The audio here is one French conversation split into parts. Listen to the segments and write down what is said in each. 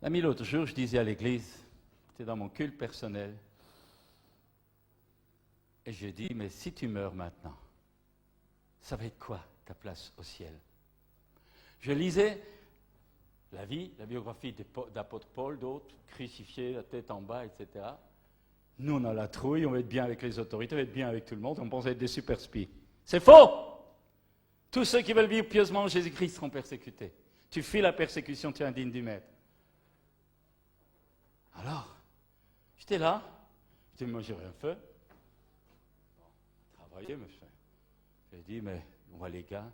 Ami, l'autre jour, je disais à l'église, c'était dans mon culte personnel, et je dis, mais si tu meurs maintenant, ça va être quoi ta place au ciel? Je lisais la biographie d'apôtre Paul, d'autres, crucifiés, la tête en bas, etc. Nous, on a la trouille, on va être bien avec les autorités, on va être bien avec tout le monde, on pense être des super spies. C'est faux! Tous ceux qui veulent vivre pieusement en Jésus-Christ seront persécutés. Tu fuis la persécution, tu es indigne du maître. Alors, j'étais là, je dis, moi j'ai rien fait. Bon, travailler, monsieur. J'ai dit, mais on voit les gars,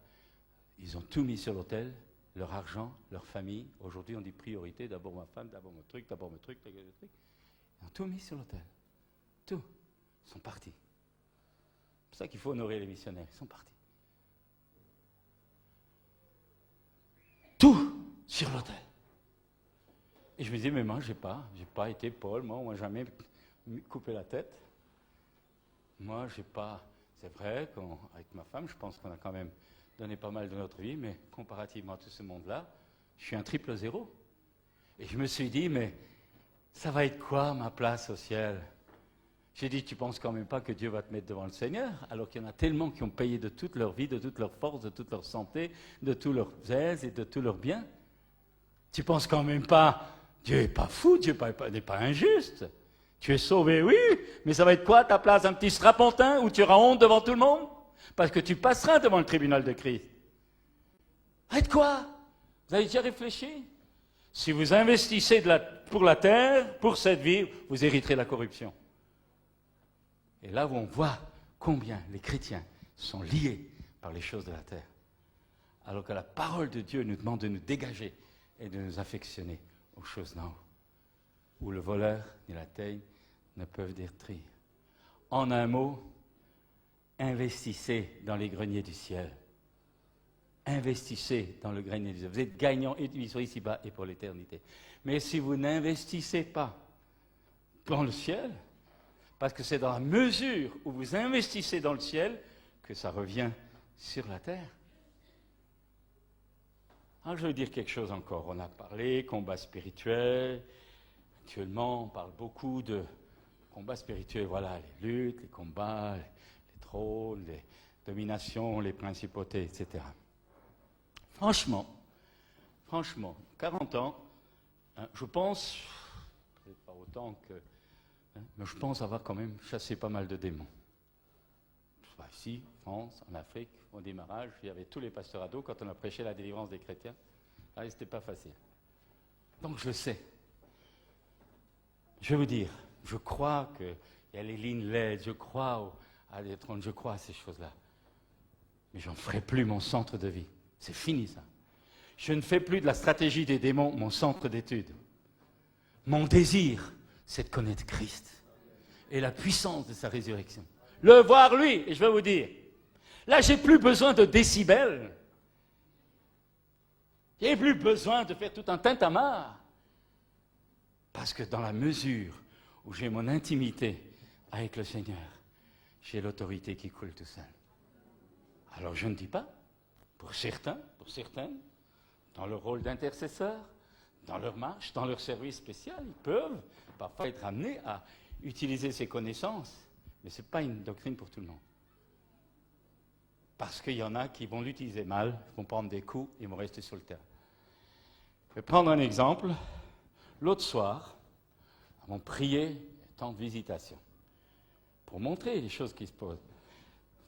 ils ont tout mis sur l'autel, leur argent, leur famille. Aujourd'hui, on dit priorité, d'abord ma femme, d'abord mon truc, d'abord mon truc, d'abord mon truc. Ils ont tout mis sur l'autel. Tout. Ils sont partis. C'est pour ça qu'il faut honorer les missionnaires. Ils sont partis. Tout sur l'autel. Et je me disais, mais moi, j'ai pas été Paul, moi, on m'a jamais coupé la tête. Moi, j'ai pas. C'est vrai qu'avec ma femme, je pense qu'on a quand même donné pas mal de notre vie, mais comparativement à tout ce monde-là, je suis un triple zéro. Et je me suis dit, mais ça va être quoi ma place au ciel? J'ai dit, tu penses quand même pas que Dieu va te mettre devant le Seigneur, alors qu'il y en a tellement qui ont payé de toute leur vie, de toute leur force, de toute leur santé, de tous leurs aises et de tous leurs biens. Tu penses quand même pas, Dieu n'est pas fou, Dieu n'est pas injuste. Tu es sauvé, oui, mais ça va être quoi ta place? Un petit strapontin où tu auras honte devant tout le monde? Parce que tu passeras devant le tribunal de Christ. Ça va être quoi? Vous avez déjà réfléchi? Si vous investissez pour la terre, pour cette vie, vous hériterez la corruption. Et là où on voit combien les chrétiens sont liés par les choses de la terre. Alors que la parole de Dieu nous demande de nous dégager et de nous affectionner aux choses d'en haut, où le voleur ni la taille ne peuvent détruire. En un mot, investissez dans les greniers du ciel. Investissez dans le grenier du ciel. Vous êtes gagnants ici-bas et pour l'éternité. Mais si vous n'investissez pas dans le ciel, parce que c'est dans la mesure où vous investissez dans le ciel que ça revient sur la terre. Alors je veux dire quelque chose encore. On a parlé combat spirituel. Actuellement, on parle beaucoup de combat spirituel. Voilà, les luttes, les combats, les trônes, les dominations, les principautés, etc. Franchement, 40 ans, je pense, peut-être pas autant que... mais je pense avoir quand même chassé pas mal de démons. Ici, en France, en Afrique, au démarrage, il y avait tous les pasteurs ados quand on a prêché la délivrance des chrétiens. Là, c'était pas facile. Donc je sais. Je vais vous dire, je crois qu'il y a les lignes LED, je crois à des trônes, je crois à ces choses-là. Mais j'en ferai plus mon centre de vie. C'est fini ça. Je ne fais plus de la stratégie des démons mon centre d'étude. Mon désir, c'est de connaître Christ et la puissance de sa résurrection. Le voir lui, et je vais vous dire, là j'ai plus besoin de décibels. J'ai plus besoin de faire tout un tintamarre. Parce que dans la mesure où j'ai mon intimité avec le Seigneur, j'ai l'autorité qui coule tout seul. Alors je ne dis pas, pour certains, dans leur rôle d'intercesseur, dans leur marche, dans leur service spécial, ils peuvent parfois être amenés à utiliser ces connaissances, mais ce n'est pas une doctrine pour tout le monde. Parce qu'il y en a qui vont l'utiliser mal, vont prendre des coups et vont rester sur le terrain. Je vais prendre un exemple. L'autre soir, on priait temps de visitation, pour montrer les choses qui se posent.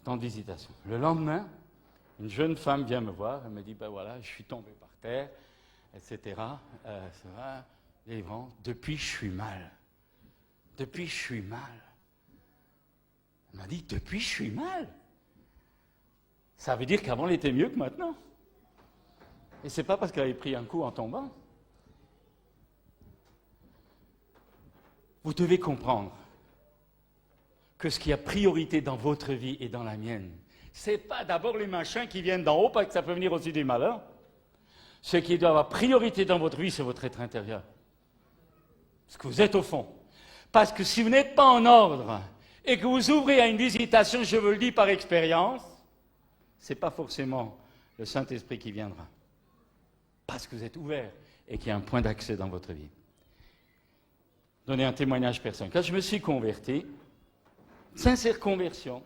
Temps de visitation. Le lendemain, une jeune femme vient me voir, elle me dit, ben voilà, je suis tombé par terre, etc. Délivrance. Depuis, je suis mal. Depuis, je suis mal. Elle m'a dit, depuis, je suis mal. Ça veut dire qu'avant, elle était mieux que maintenant. Et c'est pas parce qu'elle avait pris un coup en tombant. Vous devez comprendre que ce qui a priorité dans votre vie et dans la mienne, c'est pas d'abord les machins qui viennent d'en haut, parce que ça peut venir aussi du malheur. Ce qui doit avoir priorité dans votre vie, c'est votre être intérieur. Ce que vous êtes au fond. Parce que si vous n'êtes pas en ordre et que vous ouvrez à une visitation, je vous le dis par expérience, ce n'est pas forcément le Saint-Esprit qui viendra. parce que vous êtes ouvert et qu'il y a un point d'accès dans votre vie. Donner un témoignage personnel. Quand je me suis converti, sincère conversion,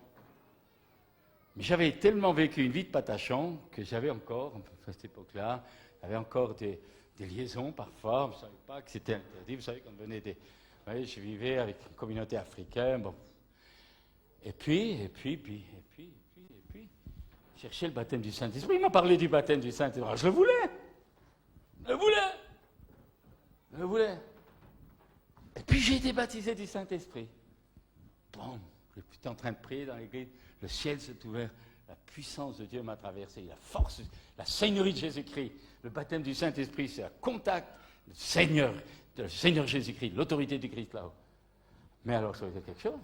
mais j'avais tellement vécu une vie de patachon que j'avais encore, à cette époque-là, j'avais encore des liaisons parfois, je ne savais pas que c'était interdit, vous savez, quand on venait des... Vous voyez, je vivais avec une communauté africaine, bon. Et puis, chercher le baptême du Saint-Esprit. Il m'a parlé du baptême du Saint-Esprit. Je le voulais. Et puis j'ai été baptisé du Saint-Esprit. Bon, j'étais en train de prier dans l'église, le ciel s'est ouvert, la puissance de Dieu m'a traversé, la force, la seigneurie de Jésus-Christ. Le baptême du Saint-Esprit, c'est un contact du Seigneur Jésus-Christ, l'autorité du Christ là-haut. Mais alors, ça veut dire quelque chose.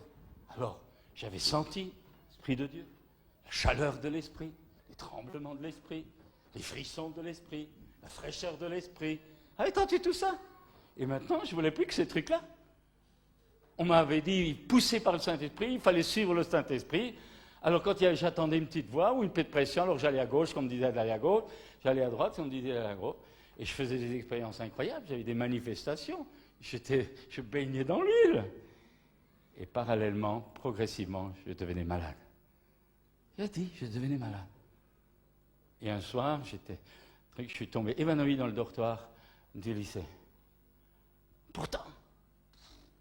Alors, j'avais senti l'Esprit de Dieu, la chaleur de l'Esprit, les tremblements de l'Esprit, les frissons de l'Esprit, la fraîcheur de l'Esprit. J'avais entendu tout ça. Et maintenant, je ne voulais plus que ces trucs-là. On m'avait dit, poussé par le Saint-Esprit, il fallait suivre le Saint-Esprit. Alors, quand j'attendais une petite voix ou une petite pression, alors j'allais à gauche, comme on me disait d'aller à gauche, j'allais à droite, comme on me disait d'aller à gauche. Et je faisais des expériences incroyables, j'avais des manifestations. Je baignais dans l'huile. Et parallèlement, progressivement, je devenais malade. Je devenais malade. Et un soir, je suis tombé évanoui dans le dortoir du lycée. Pourtant,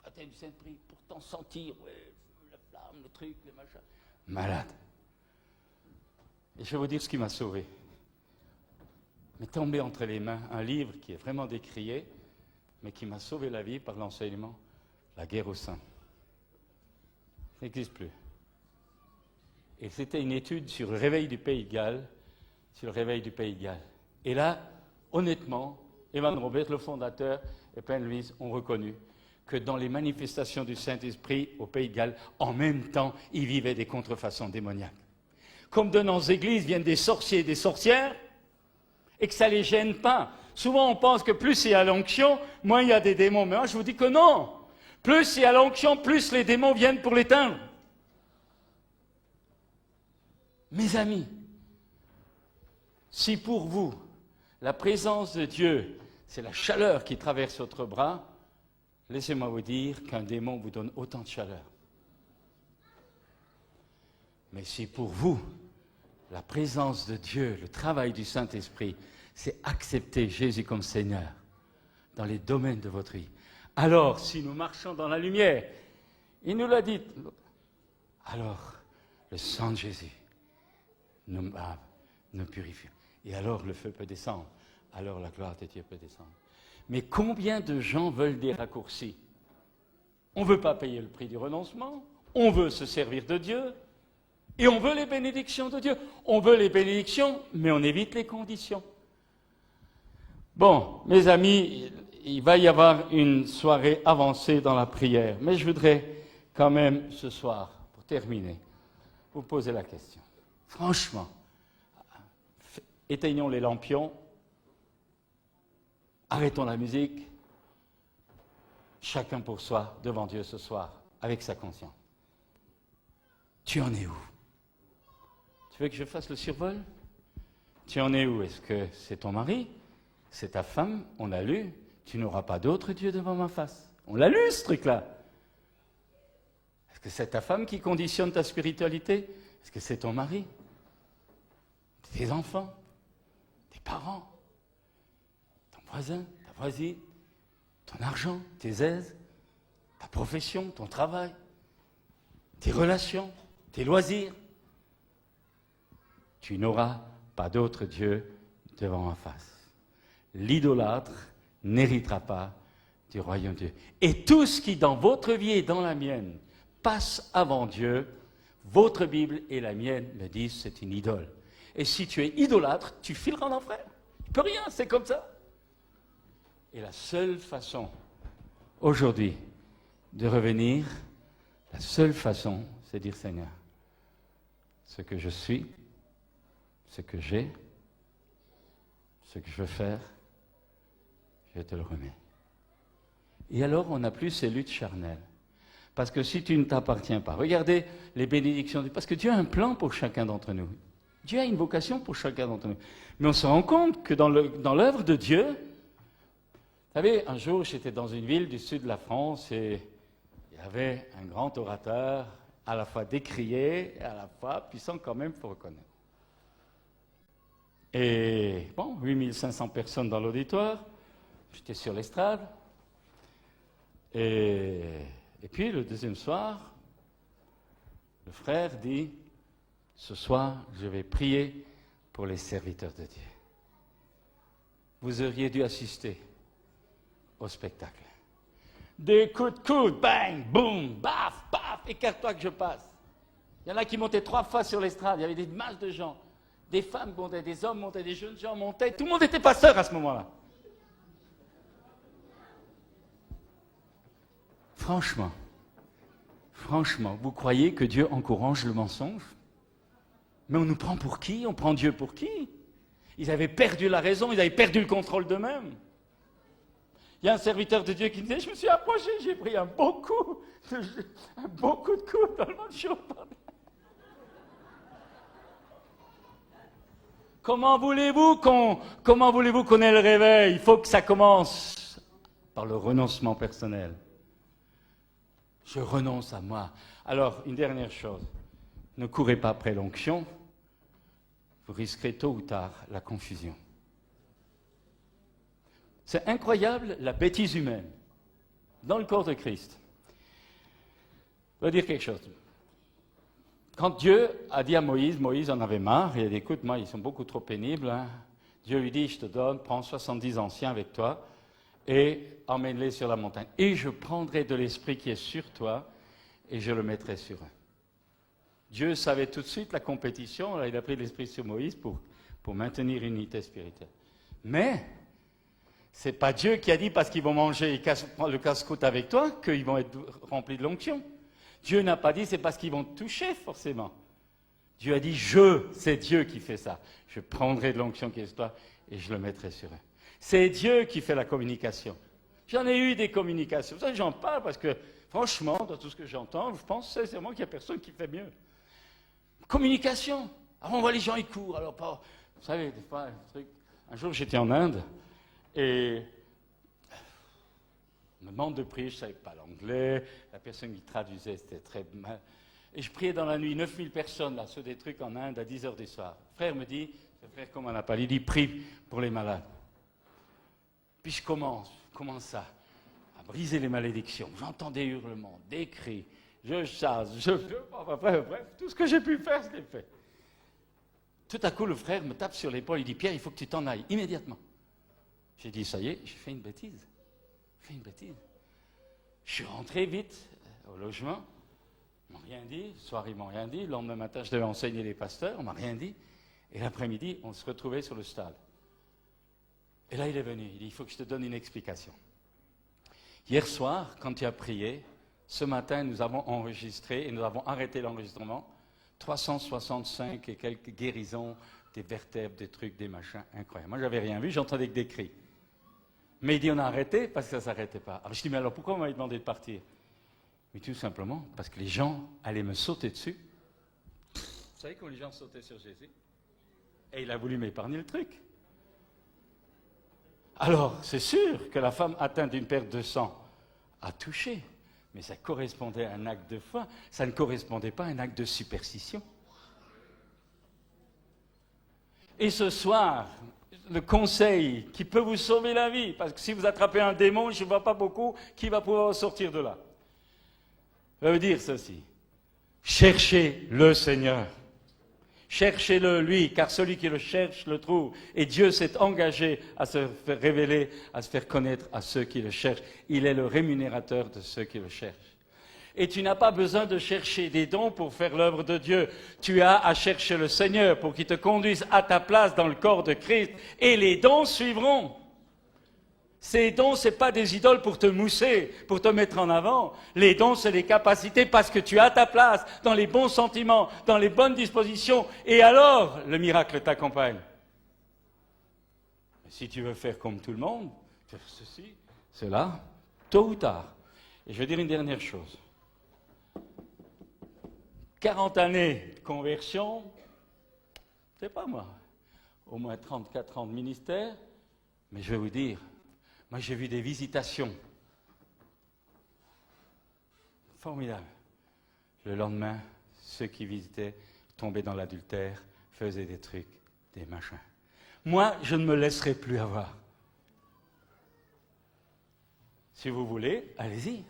baptême du Saint-Esprit, pourtant sentir, la flamme, le truc, les machins. Malade. Et je vais vous dire ce qui m'a sauvé. M'est tombé entre les mains un livre qui est vraiment décrié, mais qui m'a sauvé la vie par l'enseignement, La guerre au sein. Ça n'existe plus. Et c'était une étude sur le réveil du Pays de Galles, Et là, honnêtement, Evan Roberts, le fondateur, et Penn-Louise ont reconnu que dans les manifestations du Saint-Esprit au Pays de Galles, en même temps, ils vivaient des contrefaçons démoniaques. Comme de nos églises viennent des sorciers et des sorcières, et que ça ne les gêne pas. Souvent, on pense que plus il y a l'onction, moins il y a des démons. Mais moi, je vous dis que non. Plus il y a l'onction, plus les démons viennent pour l'éteindre. Mes amis, si pour vous, la présence de Dieu, c'est la chaleur qui traverse votre bras, laissez-moi vous dire qu'un démon vous donne autant de chaleur. Mais si pour vous, la présence de Dieu, le travail du Saint-Esprit, c'est accepter Jésus comme Seigneur dans les domaines de votre vie. Alors, si nous marchons dans la lumière, il nous l'a dit, alors le sang de Jésus nous purifie. Et alors le feu peut descendre, alors la gloire de Dieu peut descendre. Mais combien de gens veulent des raccourcis? On ne veut pas payer le prix du renoncement, on veut se servir de Dieu, et on veut les bénédictions de Dieu. On veut les bénédictions, mais on évite les conditions. Bon, mes amis, il va y avoir une soirée avancée dans la prière, mais je voudrais quand même ce soir, pour terminer, vous poser la question. Franchement, éteignons les lampions, arrêtons la musique, chacun pour soi, devant Dieu ce soir, avec sa conscience. Tu en es où? Tu veux que je fasse le survol? Tu en es où? Est-ce que c'est ton mari? C'est ta femme? On l'a lu. Tu n'auras pas d'autre Dieu devant ma face. On l'a lu, ce truc-là. Est-ce que c'est ta femme qui conditionne ta spiritualité? Est-ce que c'est ton mari? Tes enfants? Tes parents? Ton voisin? Ta voisine? Ton argent? Tes aides? Ta profession? Ton travail? Tes relations? Tes loisirs? Tu n'auras pas d'autre Dieu devant ma face. L'idolâtre n'héritera pas du royaume de Dieu. Et tout ce qui dans votre vie et dans la mienne passe avant Dieu, votre Bible et la mienne me disent c'est une idole. Et si tu es idolâtre, tu fileras en enfer. Tu peux rien, c'est comme ça. Et la seule façon aujourd'hui de revenir, la seule façon, c'est dire Seigneur, ce que je suis, ce que j'ai, ce que je veux faire, je te le remets. Et alors, on n'a plus ces luttes charnelles. Parce que si tu ne t'appartiens pas, regardez les bénédictions, parce que Dieu a un plan pour chacun d'entre nous. Dieu a une vocation pour chacun d'entre nous. Mais on se rend compte que dans l'œuvre de Dieu, vous savez, un jour, j'étais dans une ville du sud de la France et il y avait un grand orateur, à la fois décrié et à la fois puissant quand même, il faut reconnaître. Et bon, 8500 personnes dans l'auditoire, j'étais sur l'estrade. Et puis, le deuxième soir, le frère dit, ce soir, je vais prier pour les serviteurs de Dieu. Vous auriez dû assister au spectacle. Des coups de coude, bang, boum, baf, paf, écarte-toi que je passe. Il y en a qui montaient 3 fois sur l'estrade, il y avait des masses de gens. Des femmes montaient, des hommes montaient, des jeunes gens montaient, tout le monde était pasteur à ce moment-là. Franchement, vous croyez que Dieu encourage le mensonge? Mais on nous prend pour qui? On prend Dieu pour qui? Ils avaient perdu la raison, ils avaient perdu le contrôle d'eux-mêmes. Il y a un serviteur de Dieu qui me disait, je me suis approché, j'ai pris un beau coup de coude dans le manchot. Comment voulez-vous qu'on ait le réveil? Il faut que ça commence par le renoncement personnel. Je renonce à moi. Alors, une dernière chose. Ne courez pas après l'onction. Vous risquerez tôt ou tard la confusion. C'est incroyable la bêtise humaine dans le corps de Christ. Je vais dire quelque chose. Quand Dieu a dit à Moïse en avait marre, il a dit, écoute, moi, ils sont beaucoup trop pénibles. Hein. Dieu lui dit, je te donne, prends 70 anciens avec toi et emmène-les sur la montagne. Et je prendrai de l'esprit qui est sur toi et je le mettrai sur eux. Dieu savait tout de suite la compétition, il a pris l'esprit sur Moïse pour maintenir une unité spirituelle. Mais ce n'est pas Dieu qui a dit, parce qu'ils vont manger le casse-croûte avec toi, qu'ils vont être remplis de l'onction. Dieu n'a pas dit, c'est parce qu'ils vont te toucher, forcément. Dieu a dit, c'est Dieu qui fait ça. Je prendrai de l'onction qui est sur toi et je le mettrai sur eux. C'est Dieu qui fait la communication. J'en ai eu des communications. Ça, j'en parle parce que, franchement, dans tout ce que j'entends, je pense sincèrement qu'il n'y a personne qui fait mieux. Communication. Alors on voit les gens, ils courent. Alors, vous savez, des fois, un jour, j'étais en Inde et on me demande de prier, je ne savais pas l'anglais, la personne qui traduisait, c'était très mal. Et je priais dans la nuit, 9000 personnes, là, sur des trucs en Inde, à 10 heures du soir. Le frère me dit, le frère comme on appelle, il dit, prie pour les malades. Puis je commence à briser les malédictions. J'entends des hurlements, des cris, je chasse, bref, tout ce que j'ai pu faire, je l'ai fait. Tout à coup, le frère me tape sur l'épaule, il dit, Pierre, il faut que tu t'en ailles, immédiatement. J'ai dit, ça y est, j'ai fait une bêtise. Je suis rentré vite au logement, ils ne m'ont rien dit, le soir ils ne m'ont rien dit, le lendemain matin je devais enseigner les pasteurs, on ne m'a rien dit, et l'après-midi on se retrouvait sur le stade. Et là il est venu, il dit, il faut que je te donne une explication. Hier soir, quand tu as prié, ce matin nous avons enregistré, et nous avons arrêté l'enregistrement, 365 et quelques guérisons, des vertèbres, des trucs, des machins, incroyables. Moi j'avais rien vu, j'entendais que des cris. Mais il dit, on a arrêté parce que ça ne s'arrêtait pas. Alors je dis, mais alors pourquoi vous m'avez demandé de partir? Mais tout simplement parce que les gens allaient me sauter dessus. Vous savez comment les gens sautaient sur Jésus? Et il a voulu m'épargner le truc. Alors, c'est sûr que la femme atteinte d'une perte de sang a touché, mais ça correspondait à un acte de foi, ça ne correspondait pas à un acte de superstition. Et ce soir, le conseil qui peut vous sauver la vie, parce que si vous attrapez un démon, je ne vois pas beaucoup qui va pouvoir sortir de là. Ça veut dire ceci. Cherchez le Seigneur. Cherchez-le, lui, car celui qui le cherche le trouve. Et Dieu s'est engagé à se faire révéler, à se faire connaître à ceux qui le cherchent. Il est le rémunérateur de ceux qui le cherchent. Et tu n'as pas besoin de chercher des dons pour faire l'œuvre de Dieu. Tu as à chercher le Seigneur pour qu'il te conduise à ta place dans le corps de Christ. Et les dons suivront. Ces dons, ce n'est pas des idoles pour te mousser, pour te mettre en avant. Les dons, c'est les capacités parce que tu as ta place dans les bons sentiments, dans les bonnes dispositions. Et alors, le miracle t'accompagne. Si tu veux faire comme tout le monde, faire ceci, cela, tôt ou tard. Et je vais dire une dernière chose. 40 années de conversion, sais pas moi, au moins 34 ans de ministère, mais je vais vous dire, moi j'ai vu des visitations formidables. Le lendemain, ceux qui visitaient tombaient dans l'adultère, faisaient des trucs, des machins. Moi, je ne me laisserai plus avoir. Si vous voulez, allez-y.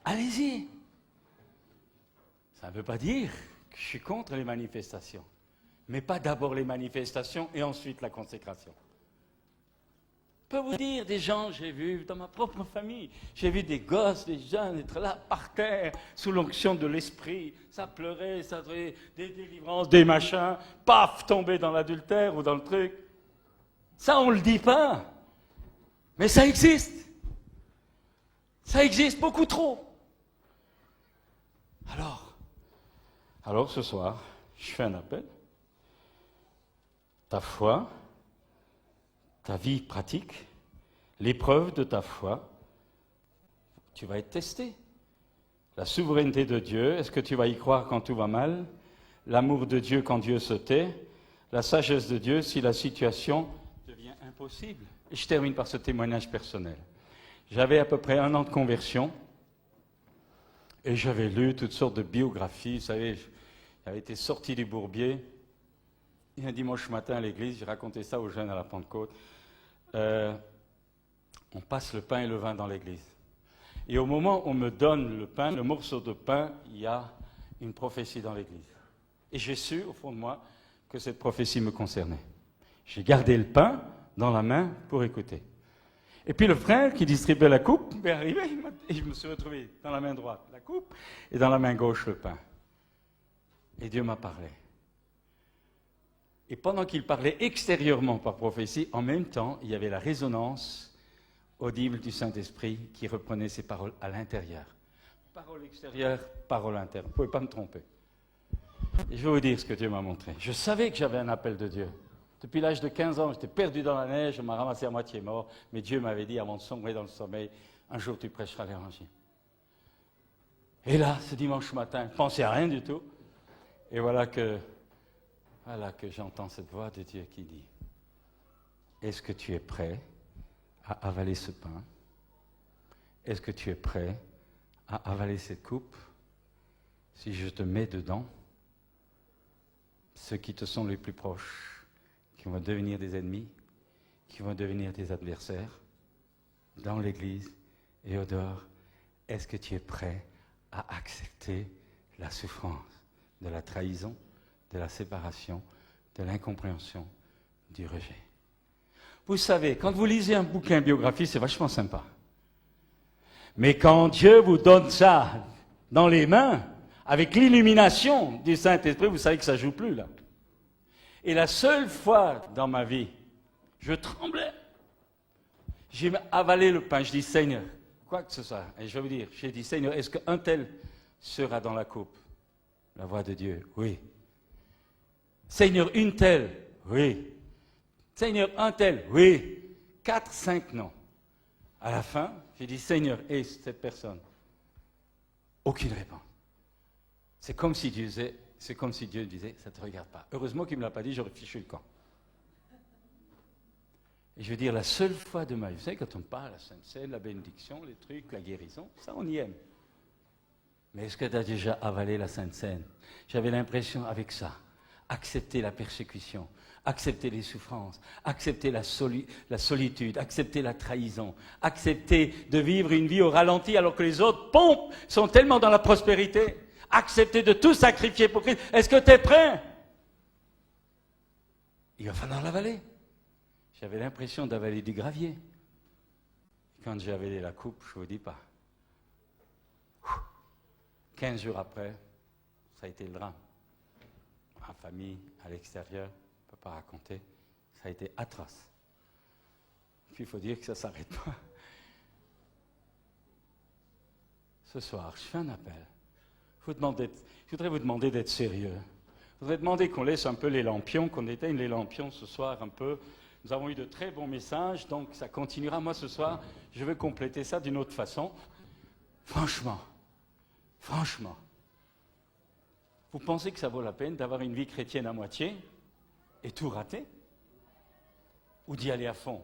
Allez-y. Ça ne veut pas dire que je suis contre les manifestations. Mais pas d'abord les manifestations et ensuite la consécration. Je peux vous dire, des gens, j'ai vu dans ma propre famille, j'ai vu des gosses, des jeunes être là par terre, sous l'onction de l'esprit, ça pleurait, ça faisait des délivrances, des machins, paf, tomber dans l'adultère ou dans le truc. Ça, on ne le dit pas, mais ça existe. Ça existe beaucoup trop. Alors ce soir, je fais un appel. Ta foi, ta vie pratique, l'épreuve de ta foi, tu vas être testé. La souveraineté de Dieu, est-ce que tu vas y croire quand tout va mal? L'amour de Dieu quand Dieu se tait? La sagesse de Dieu si la situation devient impossible? Et je termine par ce témoignage personnel. J'avais à peu près 1 an de conversion et j'avais lu toutes sortes de biographies. Vous savez, j'avais été sorti du bourbier. Et un dimanche matin à l'église, j'ai raconté ça aux jeunes à la Pentecôte. On passe le pain et le vin dans l'église. Et au moment où on me donne le pain, le morceau de pain, il y a une prophétie dans l'église. Et j'ai su, au fond de moi, que cette prophétie me concernait. J'ai gardé le pain dans la main pour écouter. Et puis le frère qui distribuait la coupe est arrivé, et je me suis retrouvé dans la main droite la coupe et dans la main gauche le pain. Et Dieu m'a parlé. Et pendant qu'il parlait extérieurement par prophétie, en même temps, il y avait la résonance audible du Saint-Esprit qui reprenait ses paroles à l'intérieur. Parole extérieure, parole interne. Vous ne pouvez pas me tromper. Et je vais vous dire ce que Dieu m'a montré. Je savais que j'avais un appel de Dieu. Depuis l'âge de 15 ans, j'étais perdu dans la neige, je m'ai ramassé à moitié mort, mais Dieu m'avait dit, avant de sombrer dans le sommeil, un jour tu prêcheras l'Évangile. Et là, ce dimanche matin, je ne pensais à rien du tout. Et voilà que j'entends cette voix de Dieu qui dit, est-ce que tu es prêt à avaler ce pain? Est-ce que tu es prêt à avaler cette coupe? Si je te mets dedans, ceux qui te sont les plus proches, qui vont devenir des ennemis, qui vont devenir des adversaires, dans l'Église et au dehors, est-ce que tu es prêt à accepter la souffrance de la trahison, de la séparation, de l'incompréhension, du rejet? Vous savez, quand vous lisez un bouquin biographie, c'est vachement sympa. Mais quand Dieu vous donne ça dans les mains, avec l'illumination du Saint-Esprit, vous savez que ça ne joue plus là. Et la seule fois dans ma vie, je tremblais. J'ai avalé le pain, je dis Seigneur, quoi que ce soit, et je vais vous dire, j'ai dit Seigneur, est-ce qu'un tel sera dans la coupe? La voix de Dieu, oui. Seigneur, une telle, oui. Seigneur, un tel, oui. 4, 5 non. À la fin, j'ai dit Seigneur, et cette personne? Aucune réponse. C'est comme si Dieu disait, ça ne te regarde pas. Heureusement qu'il ne me l'a pas dit, j'aurais fichu le camp. Et je veux dire, la seule fois de ma vie, vous savez, quand on parle, la Sainte Seine, la bénédiction, les trucs, la guérison, ça on y aime. Mais est-ce que tu as déjà avalé la Sainte Seine? J'avais l'impression, avec ça, accepter la persécution, accepter les souffrances, accepter la solitude, accepter la trahison, accepter de vivre une vie au ralenti alors que les autres, pompes, sont tellement dans la prospérité. Accepter de tout sacrifier pour Christ. Est-ce que tu es prêt? Il va falloir l'avaler. J'avais l'impression d'avaler du gravier. Quand j'ai avalé la coupe, je ne vous dis pas. 15 jours après, ça a été le drame. En famille, à l'extérieur, je ne peux pas raconter. Ça a été atroce. Puis il faut dire que ça ne s'arrête pas. Ce soir, je fais un appel. Je voudrais vous demander d'être sérieux. Je voudrais demander qu'on laisse un peu les lampions, qu'on éteigne les lampions ce soir un peu. Nous avons eu de très bons messages, donc ça continuera. Moi, ce soir, je veux compléter ça d'une autre façon. Franchement, Vous pensez que ça vaut la peine d'avoir une vie chrétienne à moitié et tout rater? Ou d'y aller à fond?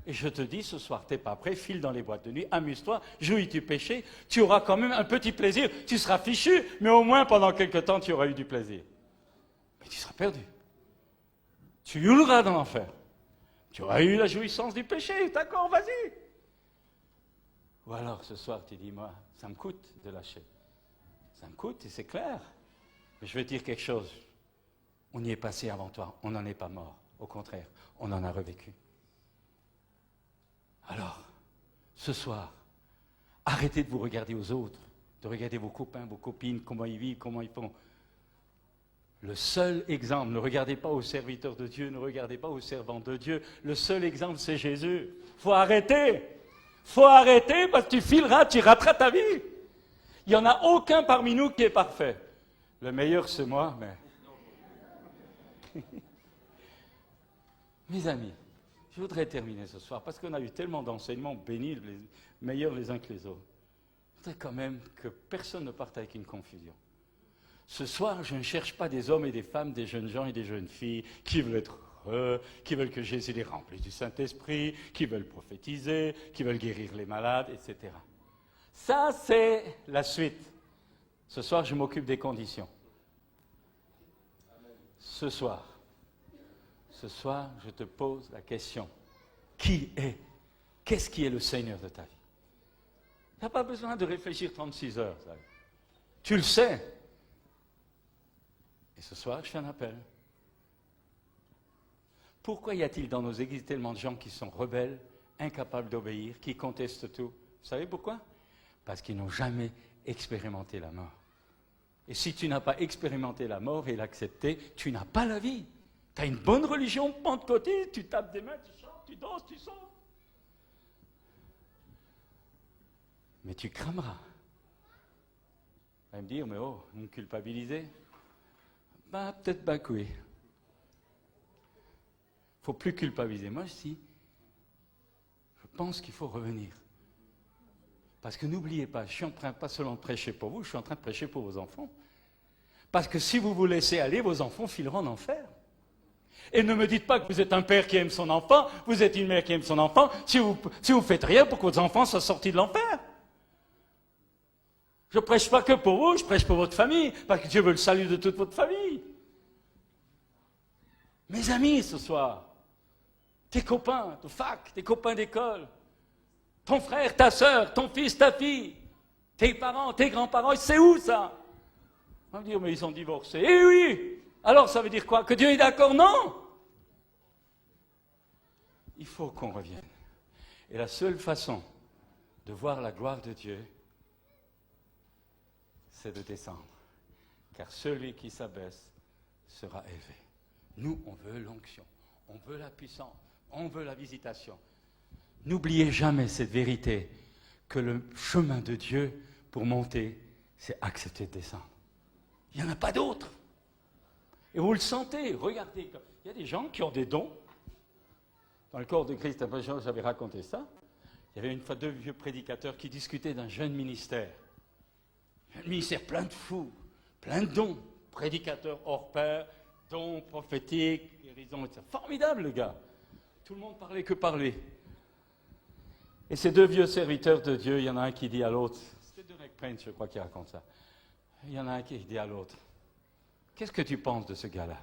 Et je te dis, ce soir, t'es pas prêt, file dans les boîtes de nuit, amuse-toi, jouis du péché, tu auras quand même un petit plaisir. Tu seras fichu, mais au moins pendant quelque temps, tu auras eu du plaisir. Mais tu seras perdu. Tu hurleras dans l'enfer. Tu auras eu la jouissance du péché, d'accord, vas-y. Ou alors, ce soir, tu dis, moi, ça me coûte de lâcher. Ça me coûte, et c'est clair. Mais je vais te dire quelque chose. On y est passé avant toi, on n'en est pas mort. Au contraire, on en a revécu. Alors, ce soir, arrêtez de vous regarder aux autres, de regarder vos copains, vos copines, comment ils vivent, comment ils font. Le seul exemple, ne regardez pas aux serviteurs de Dieu, ne regardez pas aux servants de Dieu, le seul exemple, c'est Jésus. Faut arrêter parce que tu fileras, tu rateras ta vie. Il n'y en a aucun parmi nous qui est parfait. Le meilleur, c'est moi, mais... Mes amis, je voudrais terminer ce soir, parce qu'on a eu tellement d'enseignements bénis, les meilleurs les uns que les autres. Je voudrais quand même que personne ne parte avec une confusion. Ce soir, je ne cherche pas des hommes et des femmes, des jeunes gens et des jeunes filles qui veulent être heureux, qui veulent que Jésus les remplisse du Saint-Esprit, qui veulent prophétiser, qui veulent guérir les malades, etc. Ça, c'est la suite. Ce soir, je m'occupe des conditions. Ce soir, je te pose la question. Qu'est-ce qui est le Seigneur de ta vie? Tu n'as pas besoin de réfléchir 36 heures. Ça. Tu le sais. Et ce soir, je fais un appel. Pourquoi y a-t-il dans nos églises tellement de gens qui sont rebelles, incapables d'obéir, qui contestent tout? Vous savez pourquoi? Parce qu'ils n'ont jamais expérimenté la mort. Et si tu n'as pas expérimenté la mort et l'accepté, tu n'as pas la vie. Tu as une bonne religion pentecôtiste, tu tapes des mains, tu chantes, tu danses, tu sauves. Mais tu crameras. Tu vas me dire, mais oh, vous me culpabilisez? Ben, peut-être bien que oui. Il ne faut plus culpabiliser. Moi, je pense qu'il faut revenir. Parce que n'oubliez pas, je suis en train pas seulement de prêcher pour vous, je suis en train de prêcher pour vos enfants. Parce que si vous vous laissez aller, vos enfants fileront en enfer. Et ne me dites pas que vous êtes un père qui aime son enfant, vous êtes une mère qui aime son enfant, si vous faites rien pour que vos enfants soient sortis de l'enfer. Je ne prêche pas que pour vous, je prêche pour votre famille, parce que Dieu veut le salut de toute votre famille. Mes amis, ce soir, tes copains de fac, tes copains d'école, ton frère, ta sœur, ton fils, ta fille, tes parents, tes grands-parents, c'est où ça? On va me dire, mais ils sont divorcés. Eh oui! Alors ça veut dire quoi? Que Dieu est d'accord? Non! Il faut qu'on revienne. Et la seule façon de voir la gloire de Dieu, c'est de descendre. Car celui qui s'abaisse sera élevé. Nous, on veut l'onction, on veut la puissance, on veut la visitation. N'oubliez jamais cette vérité, que le chemin de Dieu pour monter, c'est accepter de descendre. Il n'y en a pas d'autre. Et vous le sentez, regardez. Il y a des gens qui ont des dons. Dans le corps de Christ, j'avais raconté ça. Il y avait une fois 2 vieux prédicateurs qui discutaient d'un jeune ministère. Un ministère plein de fous, plein de dons. Prédicateur hors pair, dons prophétiques, guérison, etc. Formidable, le gars. Tout le monde parlait que parler. Et ces 2 vieux serviteurs de Dieu, il y en a un qui dit à l'autre, c'était Derek Prince, je crois, qui raconte ça. Il y en a un qui dit à l'autre, qu'est-ce que tu penses de ce gars-là?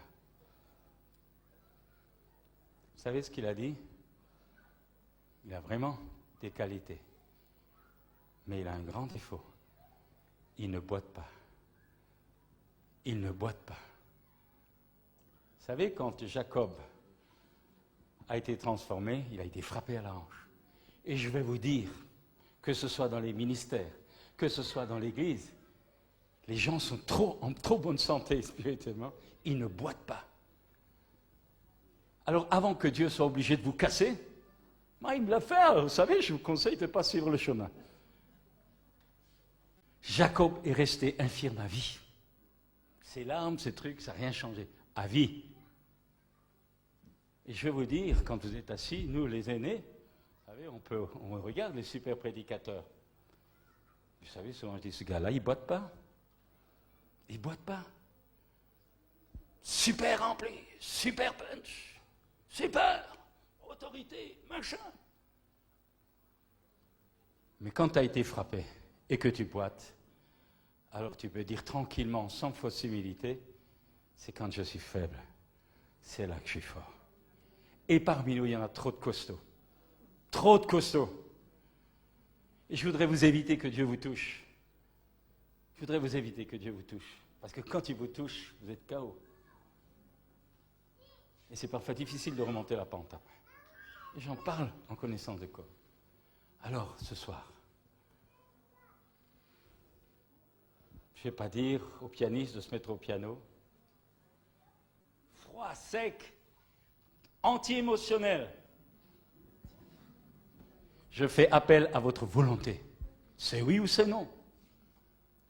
Vous savez ce qu'il a dit? Il a vraiment des qualités. Mais il a un grand défaut. Il ne boite pas. Il ne boite pas. Vous savez, quand Jacob a été transformé, il a été frappé à la hanche. Et je vais vous dire, que ce soit dans les ministères, que ce soit dans l'Église, les gens sont en trop bonne santé spirituellement, ils ne boitent pas. Alors avant que Dieu soit obligé de vous casser, moi, il me l'a fait, alors, vous savez, je vous conseille de ne pas suivre le chemin. Jacob est resté infirme à vie. Ses larmes, ses trucs, ça n'a rien changé. À vie. Et je vais vous dire, quand vous êtes assis, nous les aînés, vous savez, on regarde les super prédicateurs. Vous savez, souvent je dis, ce gars-là, il ne boite pas. Il ne boite pas. super rempli, super punch, super autorité, machin. Mais quand tu as été frappé et que tu boites, alors tu peux dire tranquillement, sans fausse humilité, c'est quand je suis faible, c'est là que je suis fort. Et parmi nous, il y en a trop de costauds. Trop de costauds. Et je voudrais vous éviter que Dieu vous touche. Je voudrais vous éviter que Dieu vous touche. Parce que quand il vous touche, vous êtes KO. Et c'est parfois difficile de remonter la pente après. Et j'en parle en connaissance de cause. Alors, ce soir, je ne vais pas dire au pianiste de se mettre au piano. Froid, sec, anti-émotionnel. Je fais appel à votre volonté. C'est oui ou c'est non.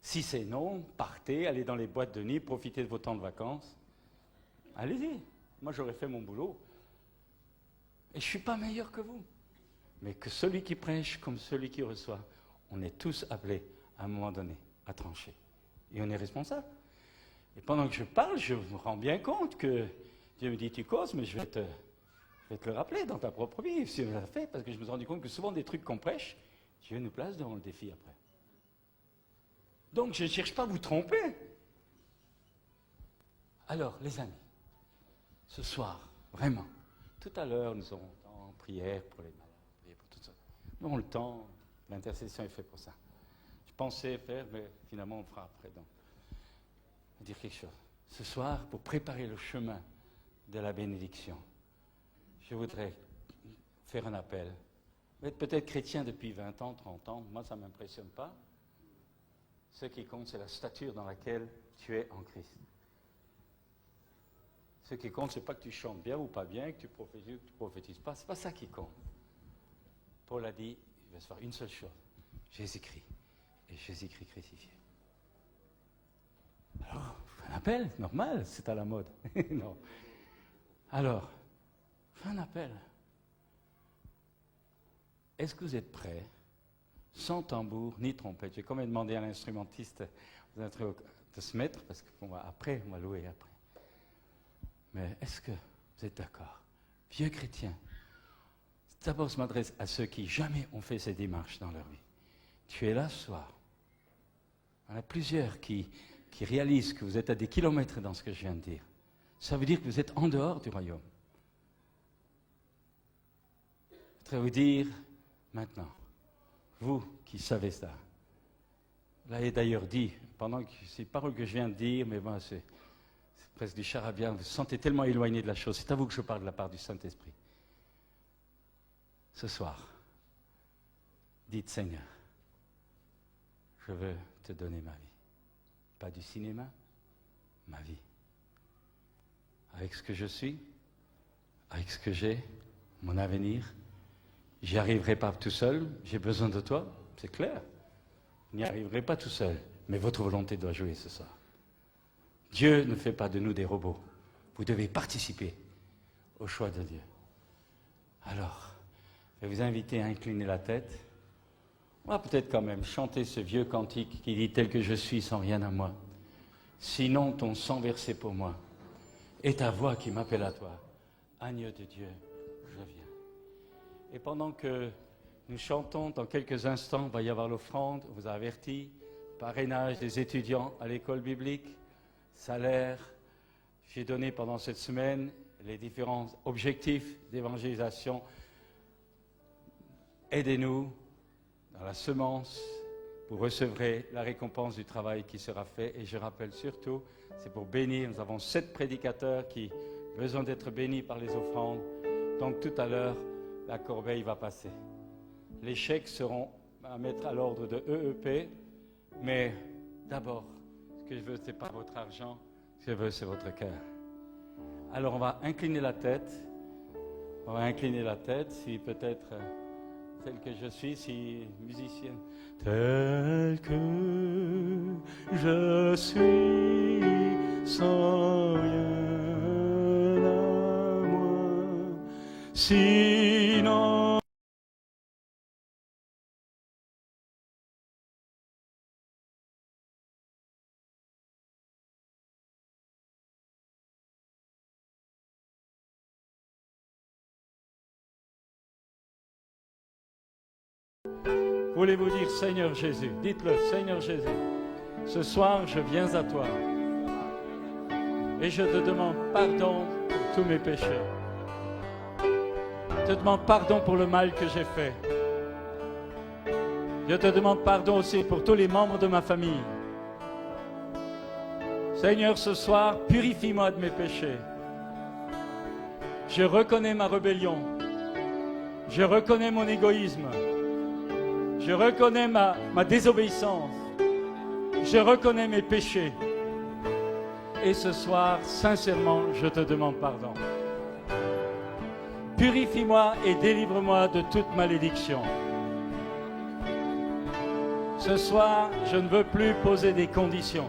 Si c'est non, partez, allez dans les boîtes de nuit, profitez de vos temps de vacances. Allez-y. Moi, j'aurais fait mon boulot. Et je ne suis pas meilleur que vous. Mais que celui qui prêche comme celui qui reçoit, on est tous appelés, à un moment donné, à trancher. Et on est responsable. Et pendant que je parle, je me rends bien compte que Dieu me dit, tu causes, mais je vais te le rappeler dans ta propre vie, si on l'a fait, parce que je me suis rendu compte que souvent des trucs qu'on prêche, Dieu nous place devant le défi après. Donc je ne cherche pas à vous tromper. Alors, les amis, ce soir, vraiment, tout à l'heure, nous aurons le temps, prière pour les malades, prière pour tout ça. Nous aurons le temps, l'intercession est faite pour ça. Je pensais faire, mais finalement on le fera après. Donc, je vais dire quelque chose. Ce soir, pour préparer le chemin de la bénédiction, je voudrais faire un appel. Vous êtes peut-être chrétien depuis 20 ans, 30 ans, moi ça ne m'impressionne pas. Ce qui compte, c'est la stature dans laquelle tu es en Christ. Ce qui compte, ce n'est pas que tu chantes bien ou pas bien, que tu prophétises ou que tu ne prophétises pas. Ce n'est pas ça qui compte. Paul a dit, il va se faire une seule chose. Jésus-Christ. Et Jésus-Christ crucifié. Alors, un appel, normal, c'est à la mode. Non. Alors, fais un appel. Est-ce que vous êtes prêts, sans tambour ni trompette? J'ai quand même demandé à l'instrumentiste de se mettre, parce qu'après, on va louer après. Mais est-ce que vous êtes d'accord? Vieux chrétiens, d'abord je m'adresse à ceux qui jamais ont fait ces démarches dans leur vie. Tu es là ce soir. Il y en a plusieurs qui réalisent que vous êtes à des kilomètres dans ce que je viens de dire. Ça veut dire que vous êtes en dehors du royaume. Je voudrais vous dire maintenant, vous qui savez ça, là il est d'ailleurs dit, pendant que ces paroles que je viens de dire, mais bon, c'est presque du charabia, vous vous sentez tellement éloigné de la chose, c'est à vous que je parle de la part du Saint-Esprit. Ce soir, dites Seigneur, je veux te donner ma vie. Pas du cinéma, ma vie. Avec ce que je suis, avec ce que j'ai, mon avenir, j'y arriverai pas tout seul, j'ai besoin de toi, c'est clair. Je n'y arriverai pas tout seul, mais votre volonté doit jouer ce soir. Dieu ne fait pas de nous des robots. Vous devez participer au choix de Dieu. Alors, je vais vous inviter à incliner la tête. On va peut-être quand même chanter ce vieux cantique qui dit « Tel que je suis, sans rien à moi. Sinon ton sang versé pour moi. Et ta voix qui m'appelle à toi. Agneau de Dieu, je viens. » Et pendant que nous chantons, dans quelques instants, il va y avoir l'offrande, on vous a averti, parrainage des étudiants à l'école biblique, salaire. J'ai donné pendant cette semaine les différents objectifs d'évangélisation. Aidez-nous dans la semence, vous recevrez la récompense du travail qui sera fait. Et je rappelle surtout, c'est pour bénir. Nous avons 7 prédicateurs qui ont besoin d'être bénis par les offrandes. Donc tout à l'heure, la corbeille va passer. Les chèques seront à mettre à l'ordre de EEP. Mais d'abord, ce que je veux, ce n'est pas votre argent. Ce que je veux, c'est votre cœur. Alors on va incliner la tête. On va incliner la tête, si peut-être... tel que je suis, si musicien. Tel que je suis, sans rien à moi, sinon Voulez-vous dire Seigneur Jésus? Dites-le, Seigneur Jésus, ce soir je viens à toi et je te demande pardon pour tous mes péchés. Je te demande pardon pour le mal que j'ai fait. Je te demande pardon aussi pour tous les membres de ma famille. Seigneur, ce soir, purifie-moi de mes péchés. Je reconnais ma rébellion. Je reconnais mon égoïsme. Je reconnais ma désobéissance. Je reconnais mes péchés. Et ce soir, sincèrement, je te demande pardon. Purifie-moi et délivre-moi de toute malédiction. Ce soir, je ne veux plus poser des conditions.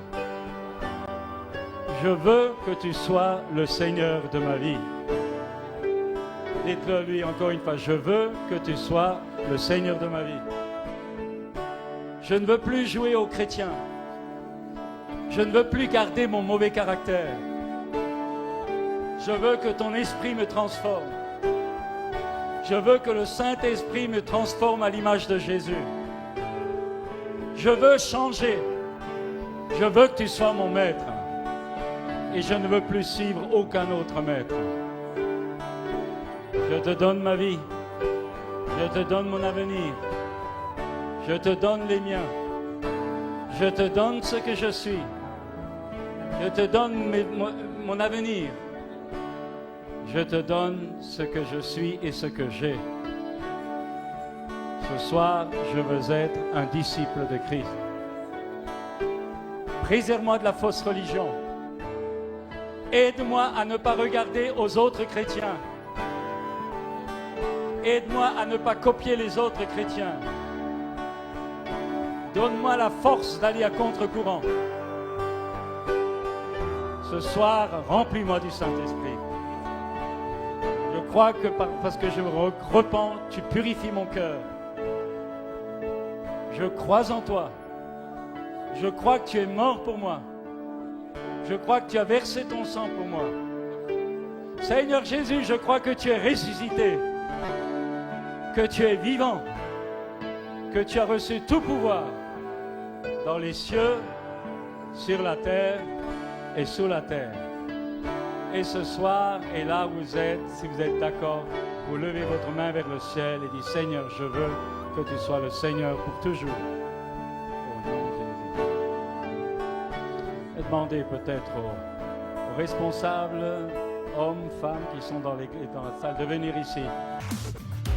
Je veux que tu sois le Seigneur de ma vie. Dites-le lui encore une fois, je veux que tu sois le Seigneur de ma vie. Je ne veux plus jouer aux chrétiens. Je ne veux plus garder mon mauvais caractère. Je veux que ton esprit me transforme. Je veux que le Saint-Esprit me transforme à l'image de Jésus. Je veux changer. Je veux que tu sois mon maître. Et je ne veux plus suivre aucun autre maître. Je te donne ma vie. Je te donne mon avenir. Je te donne les miens. Je te donne ce que je suis. Je te donne mon avenir. Je te donne ce que je suis et ce que j'ai. Ce soir, je veux être un disciple de Christ. Préserve-moi de la fausse religion. Aide-moi à ne pas regarder aux autres chrétiens. Aide-moi à ne pas copier les autres chrétiens. Donne-moi la force d'aller à contre-courant. Ce soir, remplis-moi du Saint-Esprit. Je crois que parce que je me repens, tu purifies mon cœur. Je crois en toi. Je crois que tu es mort pour moi. Je crois que tu as versé ton sang pour moi. Seigneur Jésus, je crois que tu es ressuscité, que tu es vivant, que tu as reçu tout pouvoir dans les cieux, sur la terre et sous la terre. Et ce soir, et là où vous êtes, si vous êtes d'accord, vous levez votre main vers le ciel et dites, Seigneur, je veux que tu sois le Seigneur pour toujours. Au nom de Jésus. Et demandez peut-être aux responsables, hommes, femmes qui sont dans la salle, de venir ici.